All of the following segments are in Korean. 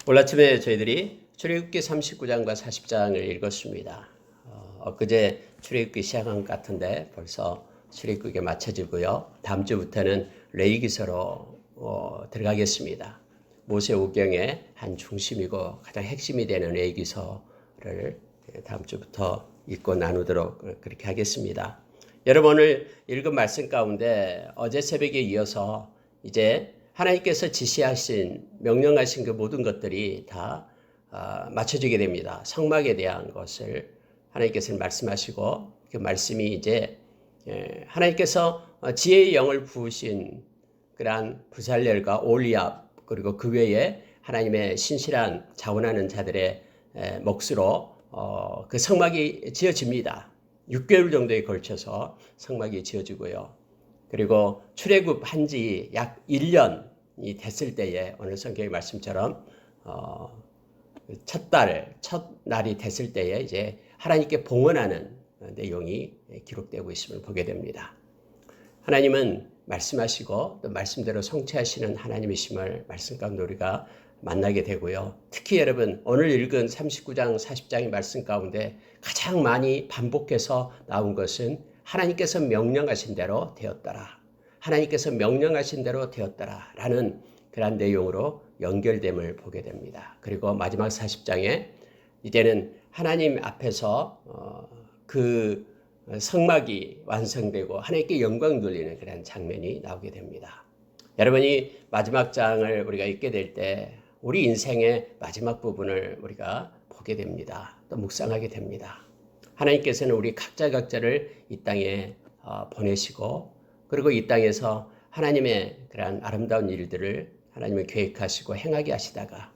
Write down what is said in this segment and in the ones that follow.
오늘 아침에 저희들이 출애굽기 39장과 40장을 읽었습니다. 엊그제 출애굽기 시작한 것 같은데 벌써 출애굽기가 마쳐지고요. 다음 주부터는 레위기서로 들어가겠습니다. 모세오경의 한 중심이고 가장 핵심이 되는 레위기서를 다음 주부터 읽고 나누도록 그렇게 하겠습니다. 여러분, 오늘 읽은 말씀 가운데 어제 새벽에 이어서 이제 하나님께서 지시하신 명령하신 그 모든 것들이 다 맞춰지게 됩니다. 성막에 대한 것을 하나님께서는 말씀하시고 그 말씀이 이제 하나님께서 지혜의 영을 부으신 그러한 부살렐과 올리압 그리고 그 외에 하나님의 신실한 자원하는 자들의 몫으로 그 성막이 지어집니다. 6개월 정도에 걸쳐서 성막이 지어지고요. 그리고 출애굽한 지 약 1년이 됐을 때에 오늘 성경의 말씀처럼 첫 날이 됐을 때에 이제 하나님께 봉헌하는 내용이 기록되고 있음을 보게 됩니다. 하나님은 말씀하시고 또 말씀대로 성취하시는 하나님이심을 말씀 가운데 우리가 만나게 되고요. 특히 여러분 오늘 읽은 39장 40장의 말씀 가운데 가장 많이 반복해서 나온 것은 하나님께서 명령하신 대로 되었더라. 하나님께서 명령하신 대로 되었더라. 라는 그런 내용으로 연결됨을 보게 됩니다. 그리고 마지막 40장에 이제는 하나님 앞에서 그 성막이 완성되고 하나님께 영광 돌리는 그런 장면이 나오게 됩니다. 여러분이 마지막 장을 우리가 읽게 될 때 우리 인생의 마지막 부분을 우리가 보게 됩니다. 또 묵상하게 됩니다. 하나님께서는 우리 각자를 이 땅에 보내시고 그리고 이 땅에서 하나님의 그런 아름다운 일들을 하나님이 계획하시고 행하게 하시다가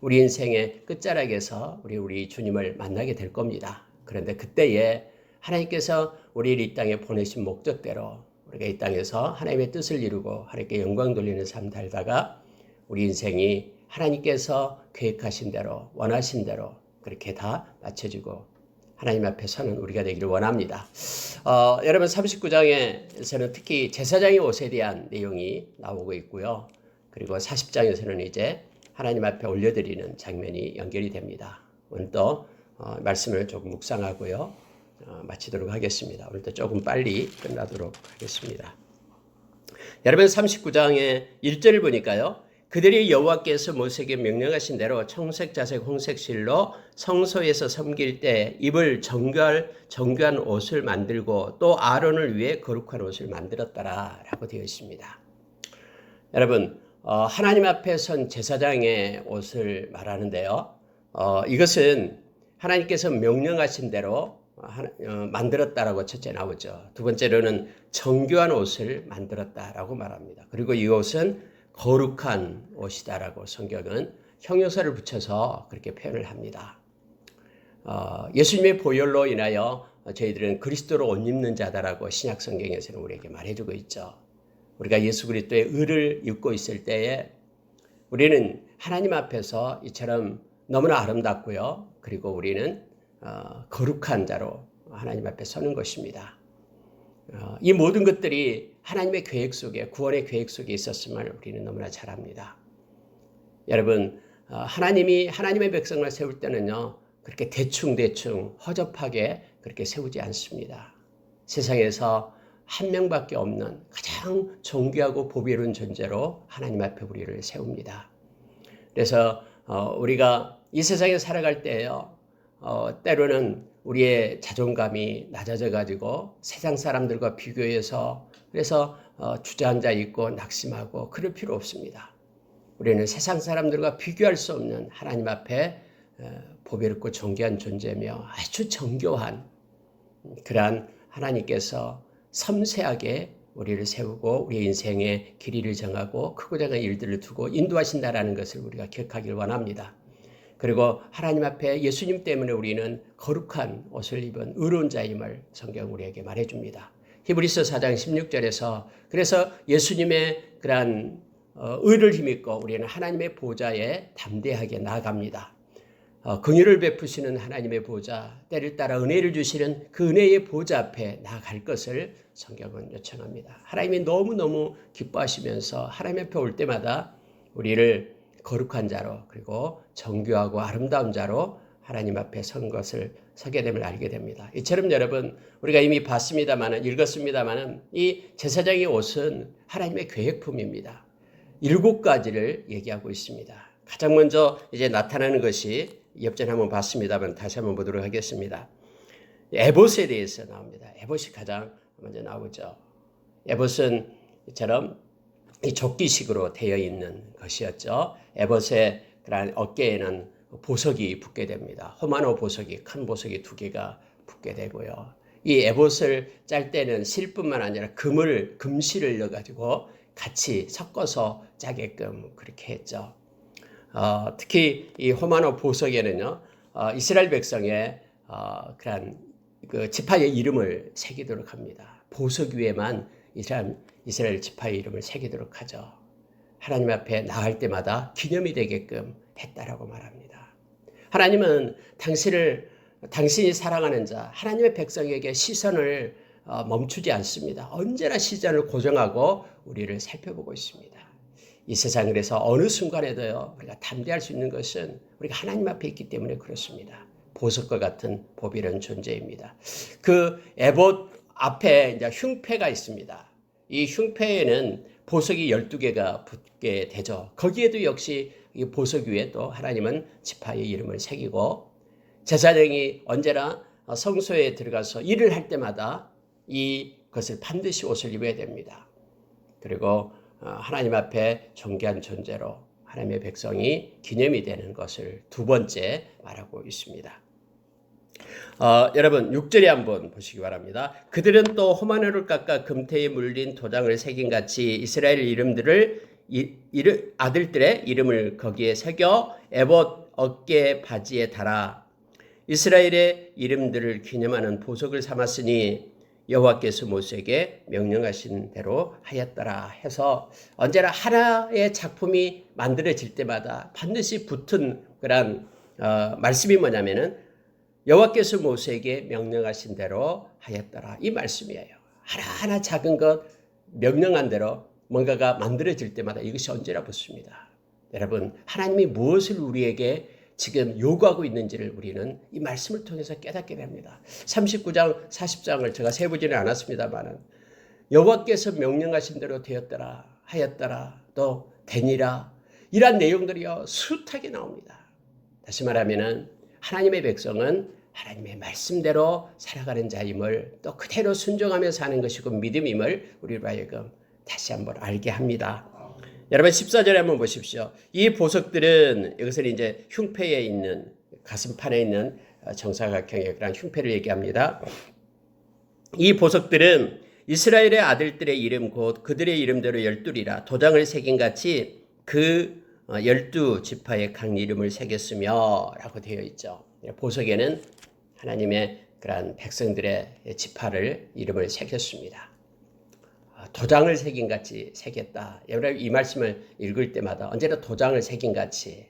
우리 인생의 끝자락에서 우리 주님을 만나게 될 겁니다. 그런데 그때에 하나님께서 우리를 이 땅에 보내신 목적대로 우리가 이 땅에서 하나님의 뜻을 이루고 하나님께 영광 돌리는 삶 살다가 우리 인생이 하나님께서 계획하신 대로 원하신 대로 그렇게 다 맞춰지고 하나님 앞에 서는 우리가 되기를 원합니다. 여러분 39장에서는 특히 제사장의 옷에 대한 내용이 나오고 있고요. 그리고 40장에서는 이제 하나님 앞에 올려드리는 장면이 연결이 됩니다. 오늘 또 말씀을 조금 묵상하고요. 마치도록 하겠습니다. 오늘도 조금 빨리 끝나도록 하겠습니다. 여러분 39장의 1절을 보니까요. 그들이 여호와께서 모세에게 명령하신 대로 청색, 자색, 홍색 실로 성소에서 섬길 때 입을 정결한 옷을 만들고 또 아론을 위해 거룩한 옷을 만들었더라 라고 되어 있습니다. 여러분 하나님 앞에 선 제사장의 옷을 말하는데요. 이것은 하나님께서 명령하신 대로 만들었다라고 첫째 나오죠. 두 번째로는 정교한 옷을 만들었다라고 말합니다. 그리고 이 옷은 거룩한 옷이다라고 성경은 형용사를 붙여서 그렇게 표현을 합니다. 예수님의 보혈로 인하여 저희들은 그리스도로 옷 입는 자다라고 신약 성경에서는 우리에게 말해주고 있죠. 우리가 예수 그리스도의 의를 입고 있을 때에 우리는 하나님 앞에서 이처럼 너무나 아름답고요. 그리고 우리는 거룩한 자로 하나님 앞에 서는 것입니다. 이 모든 것들이 하나님의 계획 속에 구원의 계획 속에 있었음을 우리는 너무나 잘 압니다. 여러분 하나님이 하나님의 백성을 세울 때는요 그렇게 대충 허접하게 그렇게 세우지 않습니다. 세상에서 한 명밖에 없는 가장 존귀하고 보배로운 존재로 하나님 앞에 우리를 세웁니다. 그래서 우리가 이 세상에 살아갈 때요 때로는 우리의 자존감이 낮아져 가지고 세상 사람들과 비교해서 그래서 주저앉아 있고 낙심하고 그럴 필요 없습니다. 우리는 세상 사람들과 비교할 수 없는 하나님 앞에 보배롭고 존귀한 존재며 아주 정교한 그러한 하나님께서 섬세하게 우리를 세우고 우리 인생의 길이를 정하고 크고 작은 일들을 두고 인도하신다라는 것을 우리가 기억하길 원합니다. 그리고 하나님 앞에 예수님 때문에 우리는 거룩한 옷을 입은 의로운 자임을 성경 우리에게 말해줍니다. 히브리서 4장 16절에서 그래서 예수님의 그러한 의를 힘입고 우리는 하나님의 보좌에 담대하게 나아갑니다. 긍휼을 베푸시는 하나님의 보좌, 때를 따라 은혜를 주시는 그 은혜의 보좌 앞에 나아갈 것을 성경은 요청합니다. 하나님이 너무너무 기뻐하시면서 하나님 앞에 올 때마다 우리를 거룩한 자로 그리고 정교하고 아름다운 자로 하나님 앞에 서게 됨을 알게 됩니다. 이처럼 여러분 우리가 이미 봤습니다만은 읽었습니다만은 이 제사장의 옷은 하나님의 계획품입니다. 7가지를 얘기하고 있습니다. 가장 먼저 이제 나타나는 것이 옆전에 한번 봤습니다만 다시 한번 보도록 하겠습니다. 에봇에 대해서 나옵니다. 에봇이 가장 먼저 나오죠. 에봇은 이처럼 이 조끼식으로 되어 있는 것이었죠. 에봇의 그런 어깨에는 보석이 붙게 됩니다. 호마노 보석이, 큰 보석이 2개가 붙게 되고요. 이 에봇을 짤 때는 실뿐만 아니라 금실을 넣어가지고 같이 섞어서 짜게끔 그렇게 했죠. 특히 이 호마노 보석에는요, 이스라엘 백성의 그런 그 지파의 이름을 새기도록 합니다. 보석 위에만 이스라엘 지파의 이름을 새기도록 하죠. 하나님 앞에 나갈 때마다 기념이 되게끔 했다라고 말합니다. 하나님은 당신이 사랑하는 자, 하나님의 백성에게 시선을 멈추지 않습니다. 언제나 시선을 고정하고 우리를 살펴보고 있습니다. 이 세상 그래서 어느 순간에도요, 우리가 담대할 수 있는 것은 우리가 하나님 앞에 있기 때문에 그렇습니다. 보석과 같은 보배로운 존재입니다. 그 에봇 앞에 이제 흉패가 있습니다. 이 흉패에는 보석이 12개가 붙게 되죠. 거기에도 역시 이 보석 위에 또 하나님은 지파의 이름을 새기고 제사장이 언제나 성소에 들어가서 일을 할 때마다 이것을 반드시 옷을 입어야 됩니다. 그리고 하나님 앞에 존귀한 존재로 하나님의 백성이 기념이 되는 것을 2번째 말하고 있습니다. 여러분 6절에 한번 보시기 바랍니다. 그들은 또 호마노를 깎아 금태에 물린 도장을 새긴 같이 이스라엘 아들들의 이름을 거기에 새겨 에봇 어깨 바지에 달아 이스라엘의 이름들을 기념하는 보석을 삼았으니 여호와께서 모세에게 명령하신 대로 하였더라 해서 언제나 하나의 작품이 만들어질 때마다 반드시 붙은 그런 말씀이 뭐냐면은 여호와께서 모세에게 명령하신 대로 하였더라 이 말씀이에요. 하나하나 작은 것 명령한 대로 뭔가가 만들어질 때마다 이것이 언제나 붙습니다. 여러분 하나님이 무엇을 우리에게 지금 요구하고 있는지를 우리는 이 말씀을 통해서 깨닫게 됩니다. 39장 40장을 제가 세보지는 않았습니다만 여호와께서 명령하신 대로 되었더라 하였더라 또 되니라 이러한 내용들이요 숱하게 나옵니다. 다시 말하면 하나님의 백성은 하나님의 말씀대로 살아가는 자임을 또 그대로 순종하며 사는 것이고 믿음임을 우리로 하여금 다시 한번 알게 합니다. 여러분 14절에 한번 보십시오. 이 보석들은 이것은 이제 흉패에 있는 가슴판에 있는 정사각형의 그런 흉패를 얘기합니다. 이 보석들은 이스라엘의 아들들의 이름 곧 그들의 이름대로 12이라 도장을 새긴 같이 그 12지파의 각 이름을 새겼으며 라고 되어 있죠. 보석에는 하나님의 그런 백성들의 지파를 이름을 새겼습니다. 도장을 새긴 같이 새겼다. 여러분 이 말씀을 읽을 때마다 언제나 도장을 새긴 같이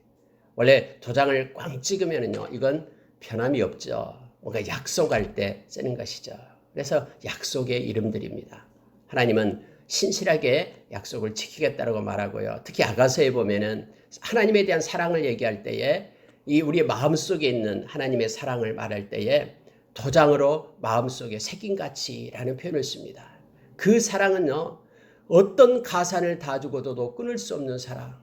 원래 도장을 꽝 찍으면은요 이건 변함이 없죠. 뭔가 약속할 때 쓰는 것이죠. 그래서 약속의 이름들입니다. 하나님은 신실하게 약속을 지키겠다라고 말하고요. 특히 아가서에 보면은 하나님에 대한 사랑을 얘기할 때에 이 우리의 마음속에 있는 하나님의 사랑을 말할 때에 도장으로 마음속에 새긴 같이라는 표현을 씁니다. 그 사랑은요 어떤 가산을 다 주고도 끊을 수 없는 사랑,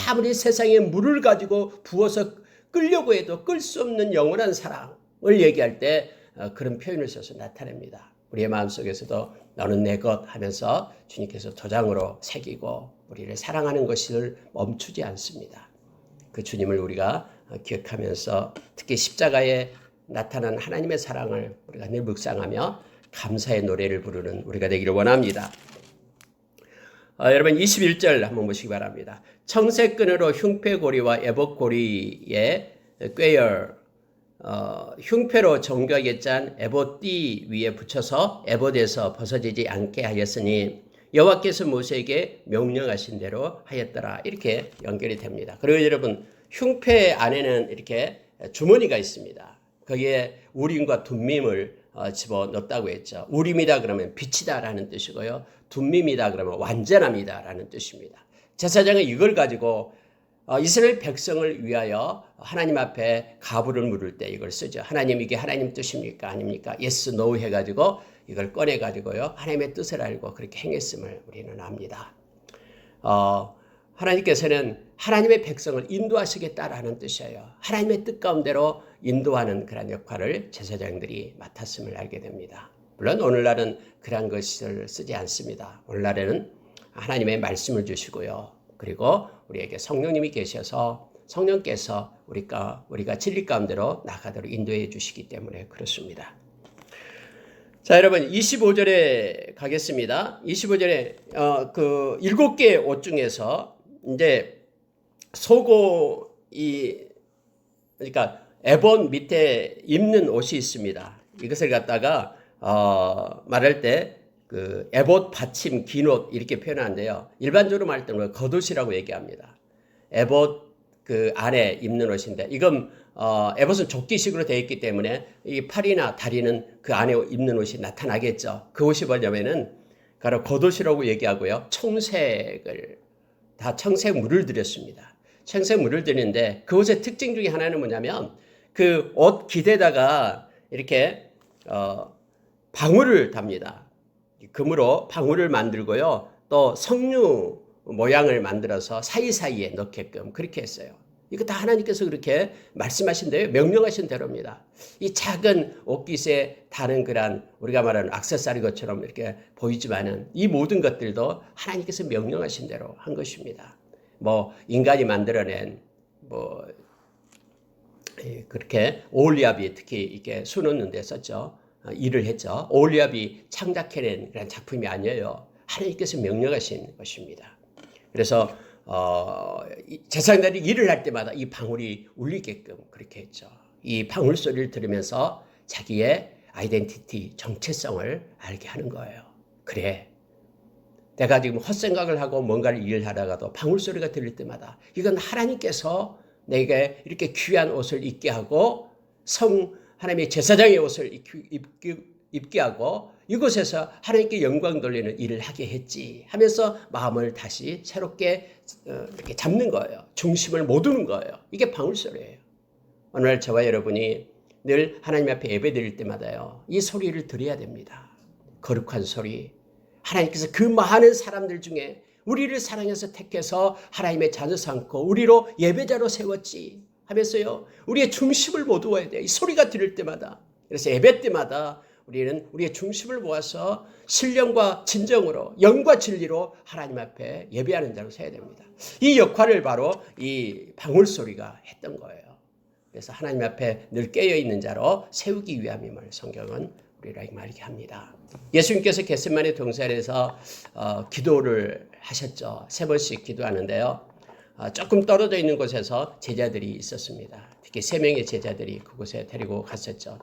아무리 세상에 물을 가지고 부어서 끌려고 해도 끌 수 없는 영원한 사랑을 얘기할 때 그런 표현을 써서 나타냅니다. 우리의 마음속에서도 너는 내 것 하면서 주님께서 도장으로 새기고 우리를 사랑하는 것을 멈추지 않습니다. 그 주님을 우리가 기억하면서 특히 십자가에 나타난 하나님의 사랑을 우리가 늘 묵상하며 감사의 노래를 부르는 우리가 되기를 원합니다. 여러분 21절 한번 보시기 바랍니다. 청색끈으로 흉패고리와 에봇고리에 꿰어 흉패로 정교하게 짠 에봇띠 위에 붙여서 에봇에서 벗어지지 않게 하였으니 여호와께서 모세에게 명령하신 대로 하였더라. 이렇게 연결이 됩니다. 그리고 여러분 흉패 안에는 이렇게 주머니가 있습니다. 거기에 우림과 둠밈을 집어넣었다고 했죠. 우림이다 그러면 빛이다라는 뜻이고요. 둠밈이다 그러면 완전함이다라는 뜻입니다. 제사장은 이걸 가지고 이스라엘 백성을 위하여 하나님 앞에 가부를 물을 때 이걸 쓰죠. 하나님 이게 하나님 뜻입니까? 아닙니까? yes, no 해가지고 이걸 꺼내가지고요. 하나님의 뜻을 알고 그렇게 행했음을 우리는 압니다. 하나님께서는 하나님의 백성을 인도하시겠다라는 뜻이에요. 하나님의 뜻 가운데로 인도하는 그런 역할을 제사장들이 맡았음을 알게 됩니다. 물론 오늘날은 그런 것을 쓰지 않습니다. 오늘날에는 하나님의 말씀을 주시고요. 그리고 우리에게 성령님이 계셔서 성령께서 우리가 진리 가운데로 나가도록 인도해 주시기 때문에 그렇습니다. 자, 여러분 25절에 가겠습니다. 25절에 그 7개의 옷 중에서 이제 그러니까 에봇 밑에 입는 옷이 있습니다. 이것을 갖다가 말할 때 그 에봇 받침 긴 옷 이렇게 표현하는데요. 일반적으로 말할 때는 겉옷이라고 얘기합니다. 에봇 그 안에 입는 옷인데 이건 에봇은 조끼식으로 되어 있기 때문에 이 팔이나 다리는 그 안에 입는 옷이 나타나겠죠. 그 옷이 뭐냐면은 바로 겉옷이라고 얘기하고요. 청색 물을 들였습니다. 청색 물을 들이는데 그 옷의 특징 중에 하나는 뭐냐면 그 옷 깃에다가 이렇게 방울을 답니다. 금으로 방울을 만들고요. 또 석류 모양을 만들어서 사이사이에 넣게끔 그렇게 했어요. 이거 다 하나님께서 그렇게 말씀하신 대로 명령하신 대로입니다. 이 작은 옷깃에 다른 그런 우리가 말하는 액세서리 것처럼 이렇게 보이지만은 이 모든 것들도 하나님께서 명령하신 대로 한 것입니다. 뭐 인간이 만들어낸 그렇게 오홀리압이 특히 이렇게 수놓는 데 썼죠. 일을 했죠. 오홀리압이 창작해낸 그런 작품이 아니에요. 하나님께서 명령하신 것입니다. 그래서 제사장들이 일을 할 때마다 이 방울이 울리게끔 그렇게 했죠. 이 방울 소리를 들으면서 자기의 아이덴티티, 정체성을 알게 하는 거예요. 그래, 내가 지금 헛생각을 하고 뭔가를 일을 하다가도 방울 소리가 들릴 때마다 이건 하나님께서 내게 이렇게 귀한 옷을 입게 하고 하나님의 제사장의 옷을 입게 하고 이곳에서 하나님께 영광 돌리는 일을 하게 했지 하면서 마음을 다시 새롭게 이렇게 잡는 거예요. 중심을 못 두는 거예요. 이게 방울소리예요. 오늘 저와 여러분이 늘 하나님 앞에 예배드릴 때마다요. 이 소리를 들어야 됩니다. 거룩한 소리. 하나님께서 그 많은 사람들 중에 우리를 사랑해서 택해서 하나님의 자녀 삼고 우리로 예배자로 세웠지 하면서요. 우리의 중심을 못 두어야 돼요. 이 소리가 들릴 때마다. 그래서 예배 때마다 우리는 우리의 중심을 모아서 신령과 진정으로 영과 진리로 하나님 앞에 예배하는 자로 서야 됩니다. 이 역할을 바로 이 방울소리가 했던 거예요. 그래서 하나님 앞에 늘 깨어있는 자로 세우기 위함임을 성경은 우리에게 말하게 합니다. 예수님께서 겟세마네 동산에서 기도를 하셨죠. 3번씩 기도하는데요. 조금 떨어져 있는 곳에서 제자들이 있었습니다. 특히 3명의 제자들이 그곳에 데리고 갔었죠.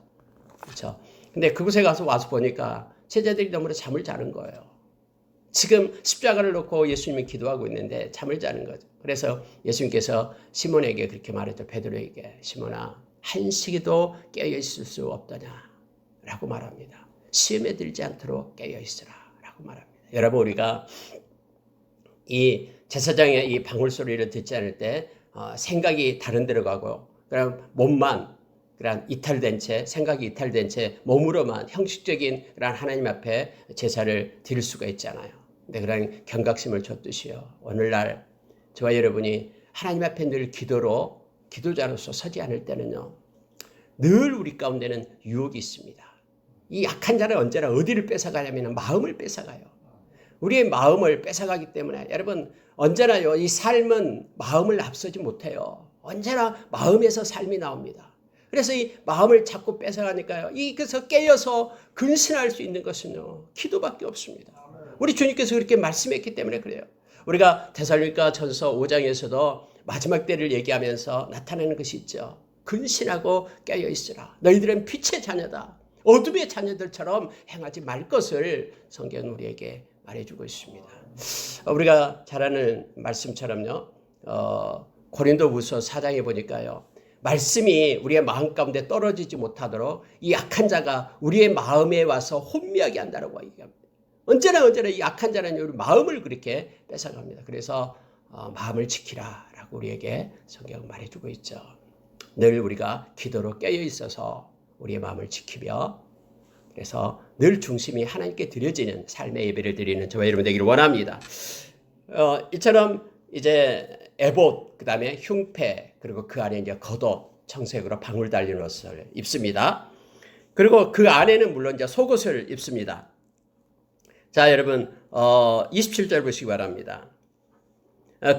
그렇죠? 근데 그곳에 와서 보니까 제자들이 너무나 잠을 자는 거예요. 지금 십자가를 놓고 예수님이 기도하고 있는데 잠을 자는 거죠. 그래서 예수님께서 시몬에게 그렇게 말했죠. 베드로에게 시몬아 한시기도 깨어있을 수 없더냐 라고 말합니다. 시험에 들지 않도록 깨어있으라 라고 말합니다. 여러분 우리가 이 제사장의 이 방울소리를 듣지 않을 때 생각이 다른 데로 가고 그럼 몸만 그런 이탈된 채 생각이 이탈된 채 몸으로만 형식적인 그런 하나님 앞에 제사를 드릴 수가 있잖아요. 근데 그런 경각심을 줬듯이요. 오늘날 저와 여러분이 하나님 앞에 늘 기도자로서 서지 않을 때는요. 늘 우리 가운데는 유혹이 있습니다. 이 약한 자는 언제나 어디를 뺏어가냐면 마음을 뺏어가요. 우리의 마음을 뺏어가기 때문에 여러분 언제나요. 이 삶은 마음을 앞서지 못해요. 언제나 마음에서 삶이 나옵니다. 그래서 이 마음을 자꾸 뺏어가니까요. 그래서 깨어서 근신할 수 있는 것은요. 기도밖에 없습니다. 우리 주님께서 그렇게 말씀했기 때문에 그래요. 우리가 데살로니가 전서 5장에서도 마지막 때를 얘기하면서 나타내는 것이 있죠. 근신하고 깨어있으라. 너희들은 빛의 자녀다. 어둠의 자녀들처럼 행하지 말 것을 성경은 우리에게 말해주고 있습니다. 우리가 잘 아는 말씀처럼요. 고린도후서 4장에 보니까요. 말씀이 우리의 마음 가운데 떨어지지 못하도록 이 약한 자가 우리의 마음에 와서 혼미하게 한다고 얘기합니다. 언제나 이 약한 자는 우리 마음을 그렇게 뺏어갑니다. 그래서 마음을 지키라라고 있다라고 우리에게 성경은 말해주고 있죠. 늘 우리가 기도로 깨어 있어서 우리의 마음을 지키며 그래서 늘 중심이 하나님께 드려지는 삶의 예배를 드리는 저와 여러분 되기를 원합니다. 이처럼 이제 에봇, 그 다음에 흉패, 그리고 그 안에 이제 겉옷, 청색으로 방울 달린 옷을 입습니다. 그리고 그 안에는 물론 이제 속옷을 입습니다. 자, 여러분, 27절 보시기 바랍니다.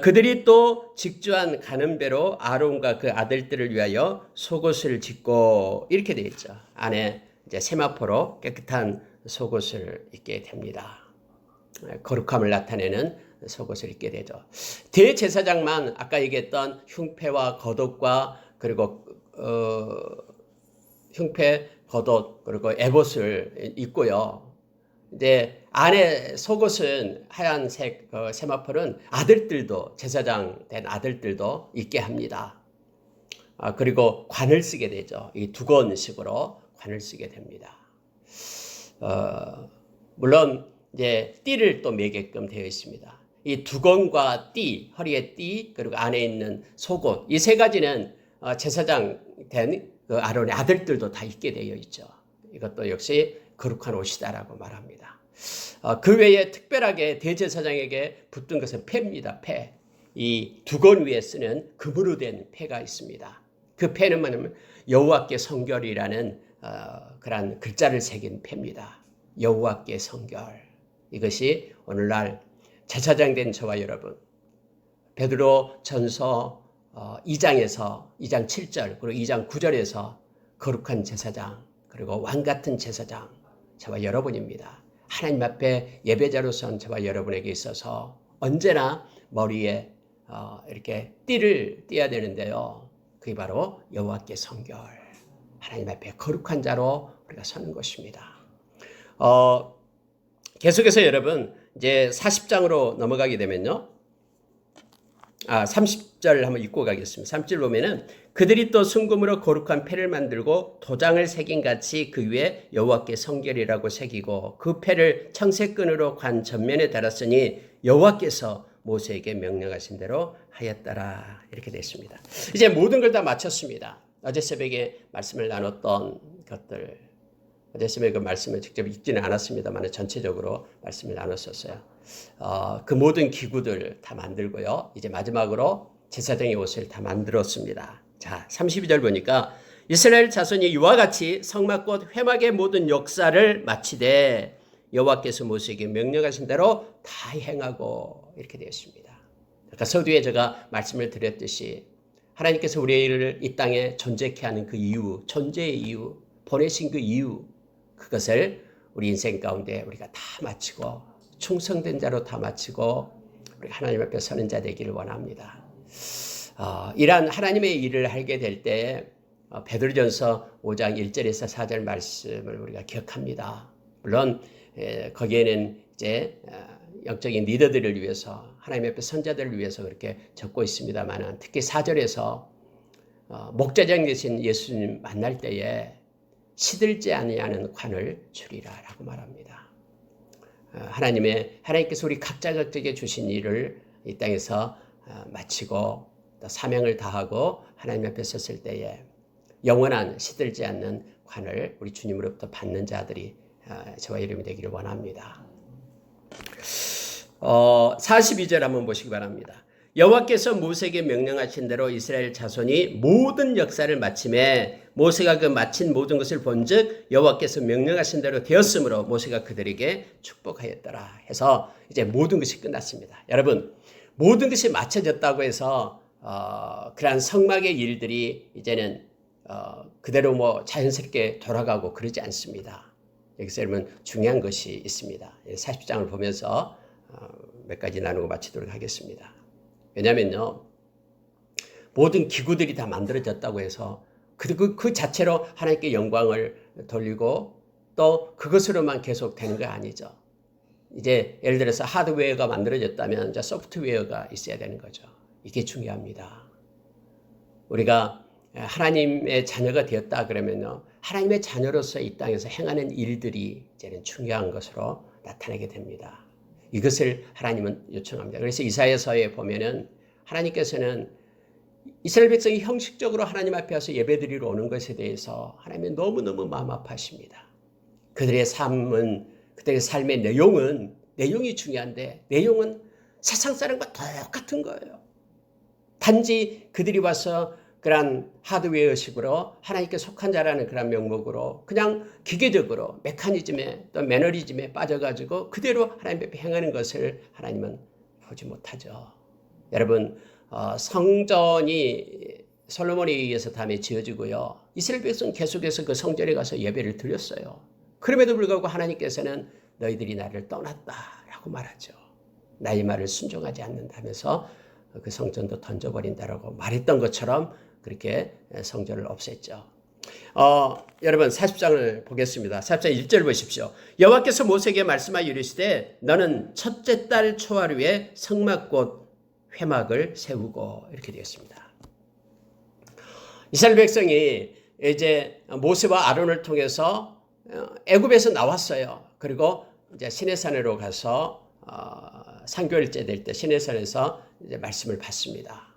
그들이 또 직주한 가는 배로 아론과 그 아들들을 위하여 속옷을 짓고 이렇게 되어 있죠. 안에 이제 세마포로 깨끗한 속옷을 입게 됩니다. 거룩함을 나타내는 속옷을 입게 되죠. 대제사장만 아까 얘기했던 흉패와 겉옷과 그리고 흉패, 겉옷 그리고 에봇을 입고요. 이제 안에 속옷은 하얀색 세마포는 아들들도 제사장 된 아들들도 입게 합니다. 그리고 관을 쓰게 되죠. 이 두건식으로 관을 쓰게 됩니다. 물론 이제 띠를 또 매게끔 되어 있습니다. 이 두건과 띠, 허리에 띠 그리고 안에 있는 속옷 이 세 가지는 제사장 된 그 아론의 아들들도 다 입게 되어 있죠. 이것도 역시 거룩한 옷이다라고 말합니다. 그 외에 특별하게 대제사장에게 붙은 것은 패입니다. 패. 이 두건 위에 쓰는 금으로 된 패가 있습니다. 그 패는 뭐냐면 여호와께 성결이라는 그런 글자를 새긴 패입니다. 여호와께 성결. 이것이 오늘날 제사장 된 저와 여러분 베드로 전서 2장에서 2장 7절 그리고 2장 9절에서 거룩한 제사장 그리고 왕같은 제사장 저와 여러분입니다. 하나님 앞에 예배자로선 저와 여러분에게 있어서 언제나 머리에 이렇게 띠를 띠어야 되는데요. 그게 바로 여호와께 성결 하나님 앞에 거룩한 자로 우리가 서는 것입니다. 계속해서 여러분 이제 40장으로 넘어가게 되면요. 30절 한번 읽고 가겠습니다. 30절 보면은 그들이 또 순금으로 거룩한 패를 만들고 도장을 새긴 같이 그 위에 여호와께 성결이라고 새기고 그 패를 청색끈으로 관 전면에 달았으니 여호와께서 모세에게 명령하신 대로 하였더라. 이렇게 됐습니다. 이제 모든 걸 다 마쳤습니다. 어제 새벽에 말씀을 나눴던 것들 어제 새벽에 그 말씀을 직접 읽지는 않았습니다만 전체적으로 말씀을 나눴었어요. 그 모든 기구들 다 만들고요. 이제 마지막으로 제사장의 옷을 다 만들었습니다. 자, 32절 보니까 이스라엘 자손이 이와 같이 성막 곧 회막의 모든 역사를 마치되 여호와께서 모세에게 명령하신 대로 다 행하고 이렇게 되었습니다. 아까 서두에 제가 말씀을 드렸듯이 하나님께서 우리를 이 땅에 존재케 하는 그 이유, 존재의 이유, 보내신 그 이유 그것을 우리 인생 가운데 우리가 다 마치고 충성된 자로 다 마치고 우리 하나님 앞에 서는 자 되기를 원합니다. 이러한 하나님의 일을 하게 될 때 베드로전서 5장 1절에서 4절 말씀을 우리가 기억합니다. 물론 거기에는 이제 영적인 리더들을 위해서 하나님 앞에 선자들을 위해서 그렇게 적고 있습니다만 특히 4절에서 목자장 되신 예수님 만날 때에 시들지 아니하는 관을 주리라라고 말합니다. 하나님께서 우리 각자에게 주신 일을 이 땅에서 마치고 또 사명을 다하고 하나님 앞에 섰을 때에 영원한 시들지 않는 관을 우리 주님으로부터 받는 자들이 저와 이름이 되기를 원합니다. 42절 한번 보시기 바랍니다. 여호와께서 모세에게 명령하신 대로 이스라엘 자손이 모든 역사를 마침에 모세가 그 마친 모든 것을 본즉 여호와께서 명령하신 대로 되었으므로 모세가 그들에게 축복하였더라 해서 이제 모든 것이 끝났습니다. 여러분 모든 것이 마쳐졌다고 해서 그러한 성막의 일들이 이제는 그대로 뭐 자연스럽게 돌아가고 그러지 않습니다. 여기서 여러분 중요한 것이 있습니다. 40장을 보면서 몇 가지 나누고 마치도록 하겠습니다. 왜냐면요, 모든 기구들이 다 만들어졌다고 해서 그 자체로 하나님께 영광을 돌리고 또 그것으로만 계속 되는 거 아니죠. 이제 예를 들어서 하드웨어가 만들어졌다면 이제 소프트웨어가 있어야 되는 거죠. 이게 중요합니다. 우리가 하나님의 자녀가 되었다 그러면요, 하나님의 자녀로서 이 땅에서 행하는 일들이 이제는 중요한 것으로 나타나게 됩니다. 이것을 하나님은 요청합니다. 그래서 이사야서에 보면은 하나님께서는 이스라엘 백성이 형식적으로 하나님 앞에 와서 예배드리러 오는 것에 대해서 하나님이 너무너무 마음 아파하십니다. 그들의 삶은, 그들의 삶의 내용이 중요한데 내용은 세상 사람과 똑같은 거예요. 단지 그들이 와서 그런 하드웨어식으로 하나님께 속한 자라는 그런 명목으로 그냥 기계적으로 메커니즘에 또 매너리즘에 빠져가지고 그대로 하나님 앞에 행하는 것을 하나님은 보지 못하죠. 여러분, 성전이 솔로몬에 의해서 다음에 지어지고요. 이스라엘 백성 계속해서 그 성전에 가서 예배를 드렸어요. 그럼에도 불구하고 하나님께서는 너희들이 나를 떠났다라고 말하죠. 나의 말을 순종하지 않는다면서 그 성전도 던져버린다라고 말했던 것처럼 그렇게 성전을 없앴죠. 여러분 40장을 보겠습니다. 40장 1절 보십시오. 여호와께서 모세에게 말씀하여 이르시되 너는 첫째 달 초하루에 성막곧 회막을 세우고, 이렇게 되었습니다. 이스라엘 백성이 이제 모세와 아론을 통해서 애굽에서 나왔어요. 그리고 이제 시내산으로 가서 상교일제 될 때 시내산에서 이제 말씀을 받습니다.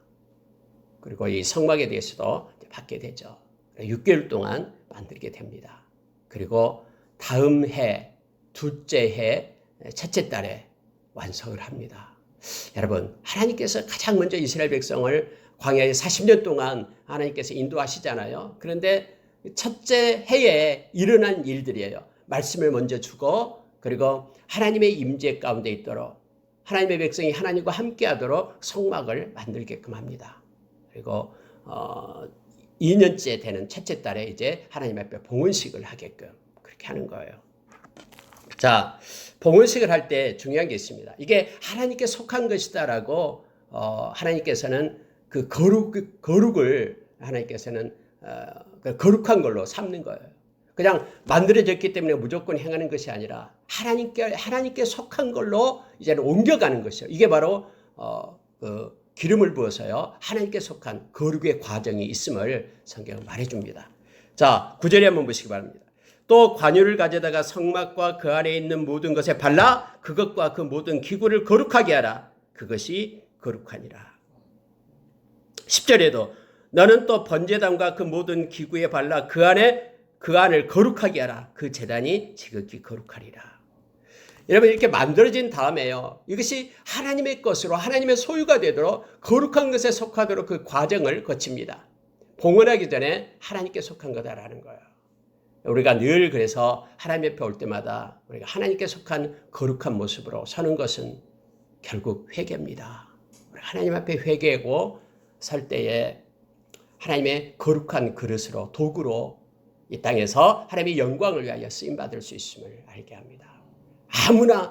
그리고 이 성막에 대해서도 받게 되죠. 6개월 동안 만들게 됩니다. 그리고 다음 해, 둘째 해, 첫째 달에 완성을 합니다. 여러분, 하나님께서 가장 먼저 이스라엘 백성을 광야에 40년 동안 하나님께서 인도하시잖아요. 그런데 첫째 해에 일어난 일들이에요. 말씀을 먼저 주고, 그리고 하나님의 임재 가운데 있도록 하나님의 백성이 하나님과 함께하도록 성막을 만들게끔 합니다. 그리고 2년째 되는 첫째 달에 이제 하나님 앞에 봉헌식을 하게끔 그렇게 하는 거예요. 자, 봉헌식을 할 때 중요한 게 있습니다. 이게 하나님께 속한 것이다라고 하나님께서는 그 거룩을 하나님께서는 거룩한 걸로 삼는 거예요. 그냥 만들어졌기 때문에 무조건 행하는 것이 아니라 하나님께 속한 걸로 이제는 옮겨가는 것이요. 이게 바로 그 기름을 부어서요 하나님께 속한 거룩의 과정이 있음을 성경은 말해줍니다. 자, 9절에 한번 보시기 바랍니다. 또 관유를 가져다가 성막과 그 안에 있는 모든 것에 발라 그것과 그 모든 기구를 거룩하게 하라. 그것이 거룩하니라. 10절에도 너는 또 번제단과 그 모든 기구에 발라 그 안을 거룩하게 하라. 그 제단이 지극히 거룩하리라. 여러분, 이렇게 만들어진 다음에요, 이것이 하나님의 것으로 하나님의 소유가 되도록 거룩한 것에 속하도록 그 과정을 거칩니다. 봉헌하기 전에 하나님께 속한 거다라는 거예요. 우리가 늘 그래서 하나님 앞에 올 때마다 우리가 하나님께 속한 거룩한 모습으로 서는 것은 결국 회개입니다. 하나님 앞에 회개하고 설 때에 하나님의 거룩한 그릇으로, 도구로 이 땅에서 하나님의 영광을 위하여 쓰임받을 수 있음을 알게 합니다.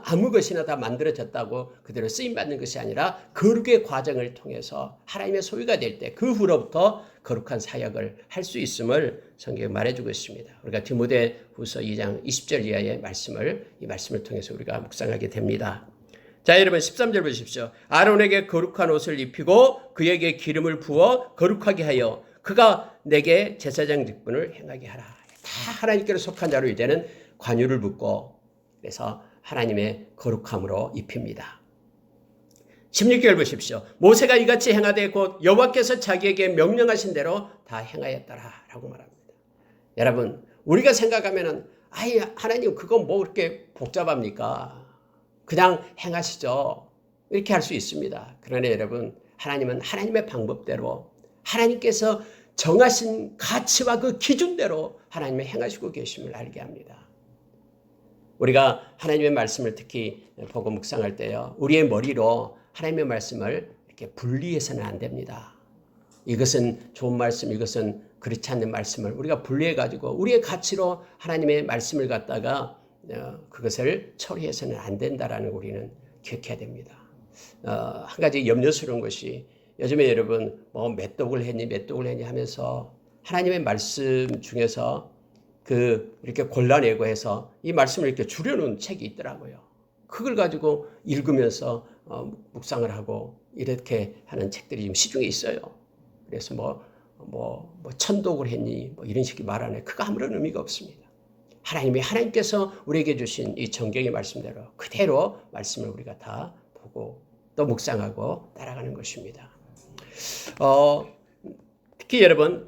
아무 것이나 다 만들어졌다고 그대로 쓰임받는 것이 아니라 거룩의 과정을 통해서 하나님의 소유가 될 때 그 후로부터 거룩한 사역을 할 수 있음을 성경에 말해주고 있습니다. 우리가 디모데후서 2장 20절 이하의 이 말씀을 통해서 우리가 묵상하게 됩니다. 자, 여러분 13절 보십시오. 아론에게 거룩한 옷을 입히고 그에게 기름을 부어 거룩하게 하여 그가 내게 제사장 직분을 행하게 하라. 다 하나님께로 속한 자로 이제는 관유를 붓고, 그래서 하나님의 거룩함으로 입힙니다. 16절 보십시오. 모세가 이같이 행하되 곧 여호와께서 자기에게 명령하신 대로 다 행하였더라 라고 말합니다. 여러분, 우리가 생각하면은 하나님 그건 뭐 그렇게 복잡합니까? 그냥 행하시죠. 이렇게 할 수 있습니다. 그러나 여러분, 하나님은 하나님의 방법대로 하나님께서 정하신 가치와 그 기준대로 하나님의 행하시고 계심을 알게 합니다. 우리가 하나님의 말씀을 특히 보고 묵상할 때요, 우리의 머리로 하나님의 말씀을 이렇게 분리해서는 안 됩니다. 이것은 좋은 말씀, 이것은 그렇지 않는 말씀을 우리가 분리해가지고 우리의 가치로 하나님의 말씀을 갖다가 그것을 처리해서는 안 된다라는 거 우리는 기억해야 됩니다. 한 가지 염려스러운 것이 요즘에 여러분 뭐 메독을 했니 하면서 하나님의 말씀 중에서 이렇게 골라내고 해서 이 말씀을 이렇게 줄여놓은 책이 있더라고요. 그걸 가지고 읽으면서 묵상을 하고 이렇게 하는 책들이 지금 시중에 있어요. 그래서 천독을 했니 이런 식의 말하네. 그거 아무런 의미가 없습니다. 하나님께서 우리에게 주신 이 정경의 말씀대로 그대로 말씀을 우리가 다 보고 또 묵상하고 따라가는 것입니다. 특히 여러분,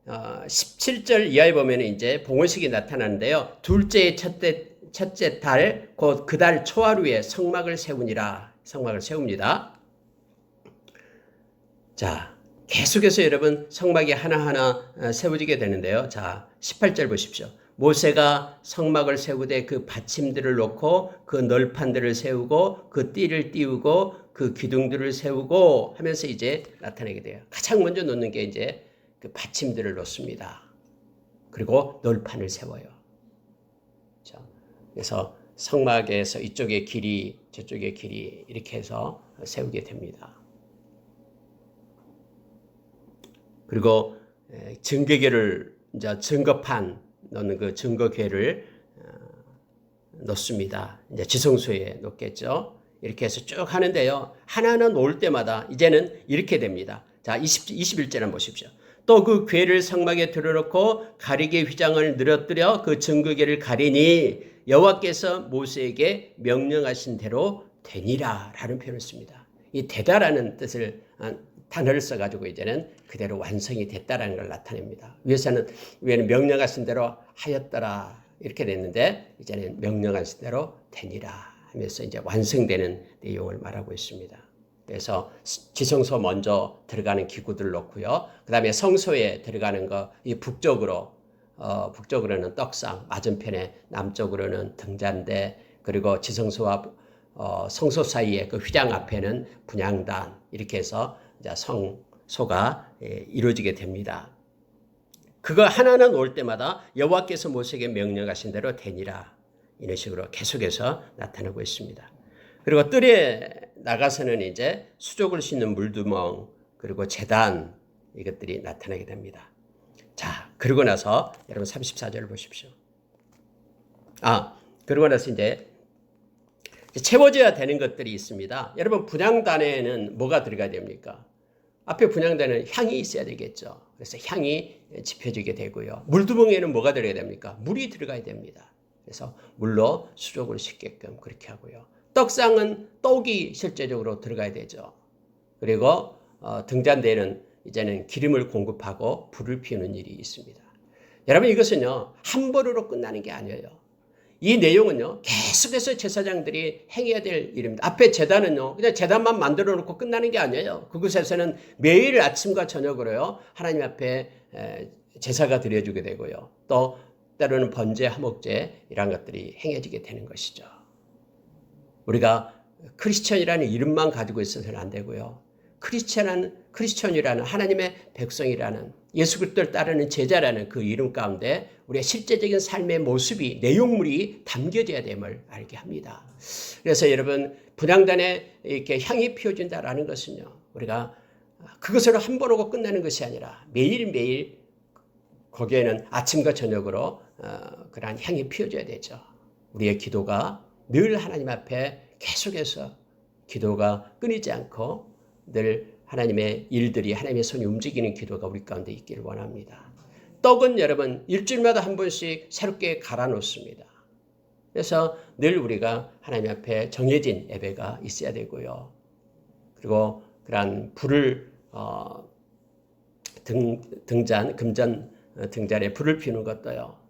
17절 이하에 보면 이제 봉헌식이 나타나는데요. 둘째의 첫째 달, 곧 그 달 초하루에 성막을 세우니라. 성막을 세웁니다. 자, 계속해서 여러분 성막이 하나하나 세워지게 되는데요. 자, 18절 보십시오. 모세가 성막을 세우되 그 받침들을 놓고 그 널판들을 세우고 그 띠를 띄우고 그 기둥들을 세우고 하면서 이제 나타내게 돼요. 가장 먼저 놓는 게 이제 그 받침들을 놓습니다. 그리고 널판을 세워요. 자, 그래서 성막에서 이쪽에 길이 저쪽에 길이 이렇게 해서 세우게 됩니다. 그리고 증거궤를 이제 증거판 넣는 그 증거궤를 놓습니다. 이제 지성소에 놓겠죠. 이렇게 해서 쭉 하는데요. 하나하나 놓을 때마다 이제는 이렇게 됩니다. 자, 21절 한번 보십시오. 또 그 궤를 성막에 들어놓고 가리개 휘장을 늘어뜨려 그 증거궤를 가리니 여호와께서 모세에게 명령하신 대로 되니라 라는 표현을 씁니다. 이 되다라는 뜻을 단어를 써가지고 이제는 그대로 완성이 됐다라는 걸 나타냅니다. 위에는 명령하신 대로 하였더라 이렇게 됐는데 이제는 명령하신 대로 되니라 하면서 이제 완성되는 내용을 말하고 있습니다. 그래서 지성소 먼저 들어가는 기구들을 놓고요. 그 다음에 성소에 들어가는 거 이 북쪽으로는 떡상, 맞은편에 남쪽으로는 등잔대, 그리고 지성소와 성소 사이에 그 휘장 앞에는 분향단 이렇게 해서 이제 성소가 이루어지게 됩니다. 그거 하나하나 놓을 때마다 여호와께서 모세에게 명령하신 대로 되니라 이런 식으로 계속해서 나타나고 있습니다. 그리고 뜰에 나가서는 이제 수족을 씻는 물두멍 그리고 제단 이것들이 나타나게 됩니다. 자, 그러고 나서 여러분 34절을 보십시오. 그러고 나서 이제 채워져야 되는 것들이 있습니다. 여러분 분향단에는 뭐가 들어가야 됩니까? 앞에 분향단에는 향이 있어야 되겠죠. 그래서 향이 지펴지게 되고요. 물두멍에는 뭐가 들어가야 됩니까? 물이 들어가야 됩니다. 그래서 물로 수족을 씻게끔 그렇게 하고요. 떡상은 떡이 실제적으로 들어가야 되죠. 그리고 등잔대에는 이제는 기름을 공급하고 불을 피우는 일이 있습니다. 여러분 이것은요 한 번으로 끝나는 게 아니에요. 이 내용은요 계속해서 제사장들이 행해야 될 일입니다. 앞에 제단은요 그냥 제단만 만들어 놓고 끝나는 게 아니에요. 그곳에서는 매일 아침과 저녁으로요 하나님 앞에 제사가 드려지게 되고요. 또 때로는 번제, 화목제 이런 것들이 행해지게 되는 것이죠. 우리가 크리스천이라는 이름만 가지고 있어서는 안 되고요. 크리스천이라는 하나님의 백성이라는 예수 그리스도를 따르는 제자라는 그 이름 가운데 우리의 실제적인 삶의 모습이 내용물이 담겨져야 됨을 알게 합니다. 그래서 여러분 분향단에 이렇게 향이 피워진다라는 것은요. 우리가 그것으로 한 번 오고 끝나는 것이 아니라 매일매일 거기에는 아침과 저녁으로 그러한 향이 피워져야 되죠. 우리의 기도가 늘 하나님 앞에 계속해서 기도가 끊이지 않고 늘 하나님의 일들이 하나님의 손이 움직이는 기도가 우리 가운데 있기를 원합니다. 떡은 여러분 일주일마다 한 번씩 새롭게 갈아 놓습니다. 그래서 늘 우리가 하나님 앞에 정해진 예배가 있어야 되고요. 그리고 그러한 불을 금전 등잔에 불을 피우는 것도요.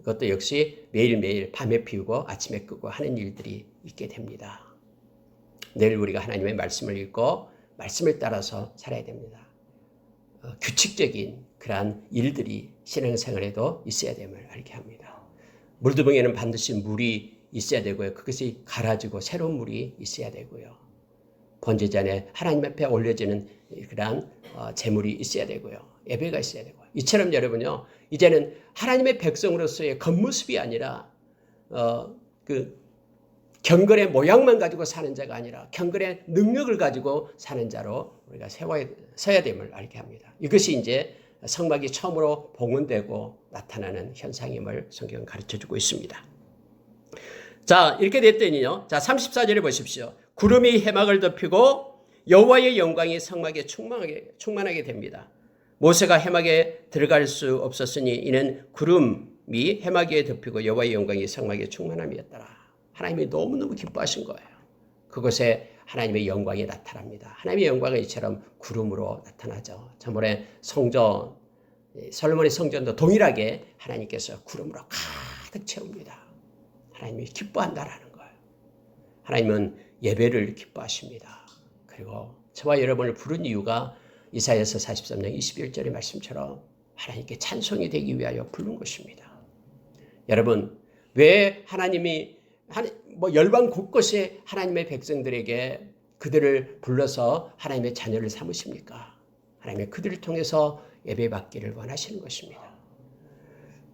이것도 역시 매일매일 밤에 피우고 아침에 끄고 하는 일들이 있게 됩니다. 내일 우리가 하나님의 말씀을 읽고 말씀을 따라서 살아야 됩니다. 규칙적인 그러한 일들이 신앙생활에도 있어야 됨을 알게 합니다. 물두멍에는 반드시 물이 있어야 되고요. 그것이 갈아지고 새로운 물이 있어야 되고요. 번제잔에 하나님 앞에 올려지는 그러한 제물이 있어야 되고요. 예배가 있어야 되고요. 이처럼 여러분요. 이제는 하나님의 백성으로서의 겉모습이 아니라 경건의 모양만 가지고 사는 자가 아니라 경건의 능력을 가지고 사는 자로 우리가 서야 됨을 알게 합니다. 이것이 이제 성막이 처음으로 봉헌되고 나타나는 현상임을 성경은 가르쳐주고 있습니다. 자, 이렇게 됐더니요. 자, 34절에 보십시오. 구름이 해막을 덮이고 여호와의 영광이 성막에 충만하게 됩니다. 모세가 해막에 들어갈 수 없었으니 이는 구름이 해막 위에 덮이고 여호와의 영광이 성막에 충만함이었더라. 하나님이 너무너무 기뻐하신 거예요. 그곳에 하나님의 영광이 나타납니다. 하나님의 영광은 이처럼 구름으로 나타나죠. 저번에 성전, 솔로몬의 성전도 동일하게 하나님께서 구름으로 가득 채웁니다. 하나님이 기뻐한다라는 거예요. 하나님은 예배를 기뻐하십니다. 그리고 저와 여러분을 부른 이유가 이사야서 43장 21절의 말씀처럼 하나님께 찬송이 되기 위하여 부른 것입니다. 여러분, 왜 하나님이 열방 곳곳에 하나님의 백성들에게 그들을 불러서 하나님의 자녀를 삼으십니까? 하나님의 그들을 통해서 예배받기를 원하시는 것입니다.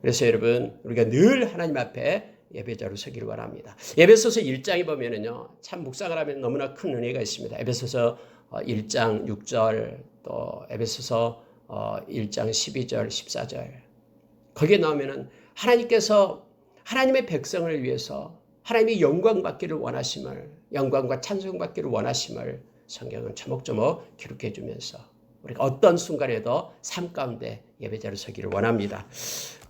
그래서 여러분, 우리가 늘 하나님 앞에 예배자로 서기를 원합니다. 에베소서 1장에 보면은요, 참 묵상을 하면 너무나 큰 은혜가 있습니다. 에베소서 1장 6절, 또 에베소서 1장 12절, 14절. 거기에 나오면은 하나님께서 하나님의 백성을 위해서 하나님의 영광 받기를 원하심을, 영광과 찬송 받기를 원하심을 성경은 조목조목 기록해 주면서 우리가 어떤 순간에도 삶 가운데 예배자로 서기를 원합니다.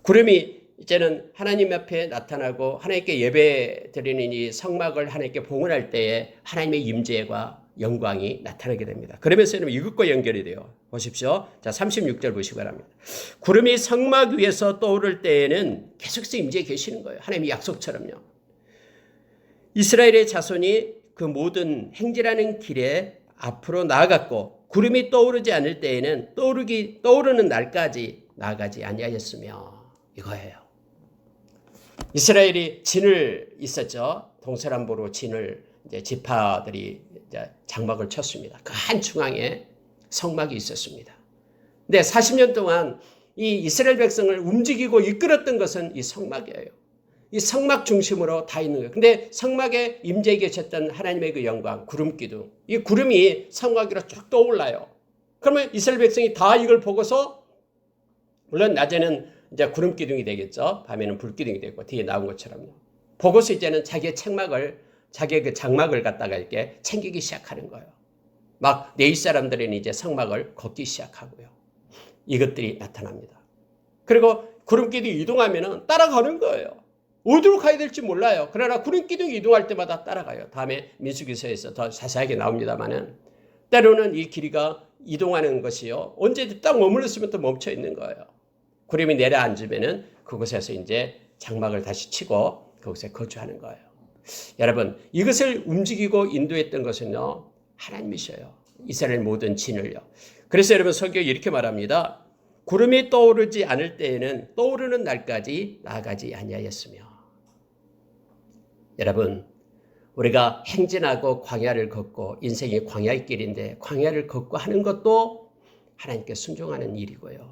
구름이 이제는 하나님 앞에 나타나고 하나님께 예배 드리는 이 성막을 하나님께 봉헌할 때에 하나님의 임재와 영광이 나타나게 됩니다. 그러면서 이것과 연결이 돼요. 보십시오. 자, 36절 보시기 바랍니다. 구름이 성막 위에서 떠오를 때에는 계속해서 임재해 계시는 거예요. 하나님의 약속처럼요. 이스라엘의 자손이 그 모든 행진하는 길에 앞으로 나아갔고 구름이 떠오르지 않을 때에는 떠오르는 날까지 나아가지 아니하였으며 이거예요. 이스라엘이 진을 있었죠. 동서남북으로 진을 이제 지파들이 이제 장막을 쳤습니다. 그 한 중앙에 성막이 있었습니다. 근데 40년 동안 이 이스라엘 백성을 움직이고 이끌었던 것은 이 성막이에요. 이 성막 중심으로 다 있는 거예요. 근데 성막에 임재해 계셨던 하나님의 그 영광, 구름 기둥. 이 구름이 성막 위로 쭉 떠올라요. 그러면 이스라엘 백성이 다 이걸 보고서 물론 낮에는 이제 구름 기둥이 되겠죠. 밤에는 불 기둥이 되고 뒤에 나온 것처럼요. 보고서 이제는 자기의 그 장막을 갖다가 이렇게 챙기기 시작하는 거예요. 막 네이 사람들은 이제 성막을 걷기 시작하고요. 이것들이 나타납니다. 그리고 구름 기둥이 이동하면은 따라가는 거예요. 어디로 가야 될지 몰라요. 그러나 구름 기둥이 이동할 때마다 따라가요. 다음에 민수기서에서 더 자세하게 나옵니다만은 때로는 이 길이가 이동하는 것이요. 언제 딱 머물렀으면 또 멈춰 있는 거예요. 구름이 내려앉으면은 그곳에서 이제 장막을 다시 치고 그곳에 거주하는 거예요. 여러분, 이것을 움직이고 인도했던 것은요, 하나님이셔요. 이스라엘 모든 진을요. 그래서 여러분, 성경이 이렇게 말합니다. 구름이 떠오르지 않을 때에는 떠오르는 날까지 나아가지 아니하였으며. 여러분, 우리가 행진하고 광야를 걷고 인생이 광야의 길인데 광야를 걷고 하는 것도 하나님께 순종하는 일이고요.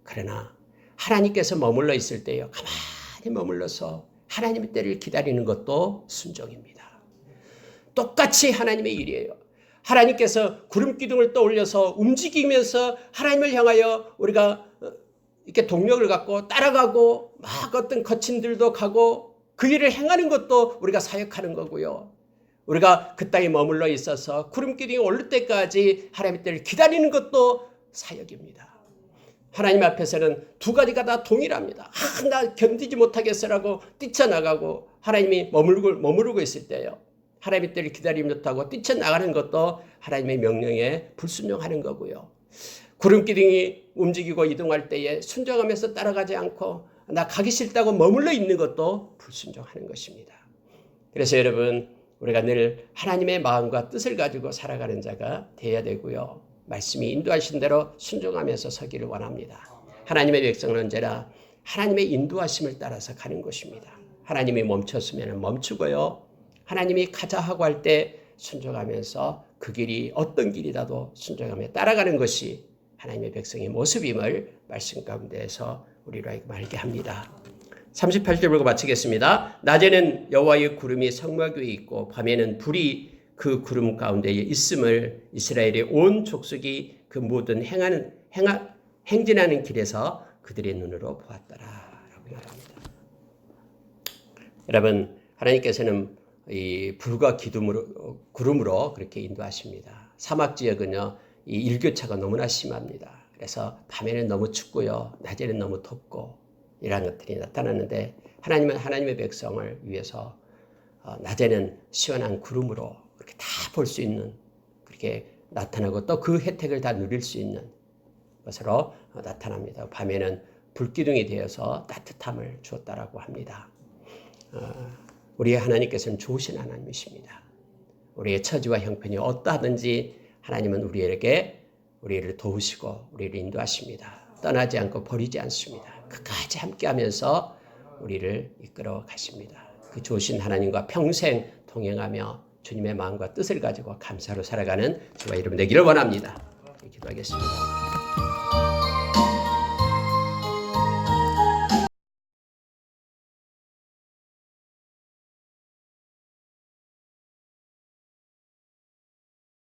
그러나 하나님께서 머물러 있을 때요, 가만히 머물러서 하나님의 때를 기다리는 것도 순종입니다. 똑같이 하나님의 일이에요. 하나님께서 구름 기둥을 떠올려서 움직이면서 하나님을 향하여 우리가 이렇게 동력을 갖고 따라가고 막 어떤 거친 들도 가고 그 일을 행하는 것도 우리가 사역하는 거고요. 우리가 그 땅에 머물러 있어서 구름 기둥이 오를 때까지 하나님의 때를 기다리는 것도 사역입니다. 하나님 앞에서는 두 가지가 다 동일합니다. 나 견디지 못하겠어라고 뛰쳐나가고 하나님이 머무르고 있을 때요. 하나님의 때를 기다리지 못하고 뛰쳐나가는 것도 하나님의 명령에 불순종하는 거고요. 구름 기둥이 움직이고 이동할 때에 순종하면서 따라가지 않고 나 가기 싫다고 머물러 있는 것도 불순종하는 것입니다. 그래서 여러분, 우리가 늘 하나님의 마음과 뜻을 가지고 살아가는 자가 되어야 되고요. 말씀이 인도하신 대로 순종하면서 서기를 원합니다. 하나님의 백성은 언제나 하나님의 인도하심을 따라서 가는 것입니다. 하나님이 멈췄으면 멈추고요. 하나님이 가자 하고 할 때 순종하면서 그 길이 어떤 길이라도 순종하며 따라가는 것이 하나님의 백성의 모습임을 말씀 가운데에서 우리로 알게 합니다. 38절 보고 마치겠습니다. 낮에는 여호와의 구름이 성막 위에 있고 밤에는 불이 그 구름 가운데에 있음을 이스라엘의 온 족속이 그 모든 행진하는 길에서 그들의 눈으로 보았더라라고 말합니다. 여러분, 하나님께서는 이 불과 구름으로 그렇게 인도하십니다. 사막 지역은요, 이 일교차가 너무나 심합니다. 그래서 밤에는 너무 춥고요, 낮에는 너무 덥고 이런 것들이 나타나는데 하나님은 하나님의 백성을 위해서 낮에는 시원한 구름으로 그렇게 다 볼 수 있는 그렇게 나타나고 또 그 혜택을 다 누릴 수 있는 것으로 나타납니다. 밤에는 불기둥이 되어서 따뜻함을 주었다라고 합니다. 우리의 하나님께서는 좋으신 하나님이십니다. 우리의 처지와 형편이 어떠하든지 하나님은 우리를 도우시고 우리를 인도하십니다. 떠나지 않고 버리지 않습니다. 끝까지 함께하면서 우리를 이끌어 가십니다. 그 좋으신 하나님과 평생 동행하며 주님의 마음과 뜻을 가지고 감사로 살아가는 저와 여러분 되기를 원합니다. 기도하겠습니다.